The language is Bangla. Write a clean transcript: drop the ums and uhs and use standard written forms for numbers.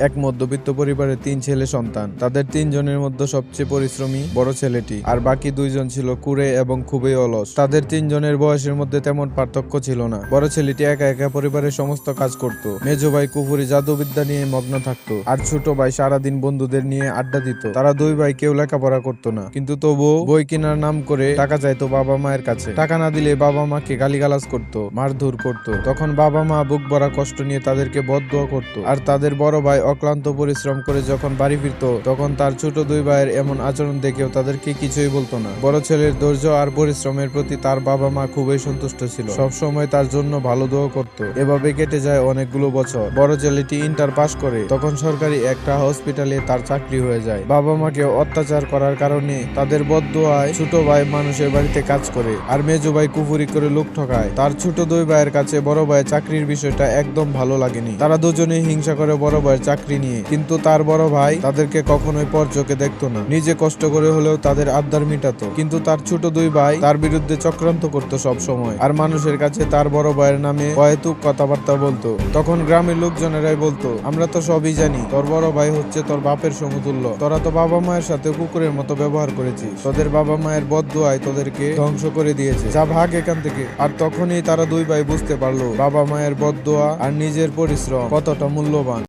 এক মধ্যবিত্ত পরিবারের 3 ছেলে সন্তান। তাদের 3 জনের মধ্যে সবচেয়ে পরিশ্রমী বড় ছেলেটি, আর বাকি 2 জন ছিল কুঁড়ে এবং খুবই অলস। তাদের 3 জনের বয়সের মধ্যে তেমন পার্থক্য ছিল না। বড় ছেলেটি একা একা পরিবারের সমস্ত কাজ করত। মেজো ভাই কুফুরি জাদুবিদ্যা নিয়ে মগ্ন থাকতো, আর ছোট ভাই সারাদিন বন্ধুদের নিয়ে আড্ডা দিত। তারা 2 ভাই কেউ লেখাপড়া করতো না, কিন্তু তবুও বই কেনার নাম করে টাকা চাইতো বাবা মায়ের কাছে। টাকা না দিলে বাবা মাকে গালিগালাজ করতো, মারধর করতো। তখন বাবা মা বুক ভরা কষ্ট নিয়ে তাদেরকে বদদোয়া করতো। আর তাদের বড় ভাই অক্লান্ত পরিশ্রম করে যখন বাড়ি ফিরতো, তখন তার ছোট 2 ভাইয়ের এমন আচরণ দেখেও তাদেরকে কিছুই বলতো না। বড় ছেলের ধৈর্য আর পরিশ্রমের প্রতি তার বাবা মা খুবই সন্তুষ্ট ছিল, সব সময় তার জন্য ভালো দোয়া করত। এভাবে কেটে যায় অনেকগুলো বছর। বড় ছেলেটি ইন্টার পাস করে, তখন সরকারি একটা হসপিটালে তার চাকরি হয়ে যায়। বাবা মাকে অত্যাচার করার কারণে তাদের বদদোয়ায় ছোট ভাই মানুষের বাড়িতে কাজ করে, আর মেজো ভাই কুফুরি করে লোক ঠকায়। তার ছোট 2 ভাইয়ের কাছে বড় ভাইয়ের চাকরির বিষয়টা একদম ভালো লাগেনি। তারা দুজনেই হিংসা করে বড় ভাইয়ের চাকরি নিয়ে, কিন্তু তার বড় ভাই তাদেরকে কখনোই পর চোখে দেখতো না। নিজে কষ্ট করে হলেও তাদের আবদার মিটাতো, কিন্তু তার ছোট 2 ভাই তার বিরুদ্ধে চক্রান্ত করতো সব সময়, আর মানুষের কাছে তার বড় ভাইয়ের নামে অহেতুক কথাবার্তা বলতো। তখন গ্রামের লোকজনেরাই বলতো, আমরা তো সবই জানি, তোর বড় ভাই হচ্ছে তোর বাপের সমতুল্য। তোরা তো বাবা মায়ের সাথে কুকুরের মতো ব্যবহার করেছিস। তোদের বাবা মায়ের বদদোয়ায় তোদেরকে ধ্বংস করে দিয়েছে, যা ভাগ এখান থেকে। আর তখনই তারা 2 ভাই বুঝতে পারলো বাবা মায়ের বদদোয়া আর নিজের পরিশ্রম কতটা মূল্যবান।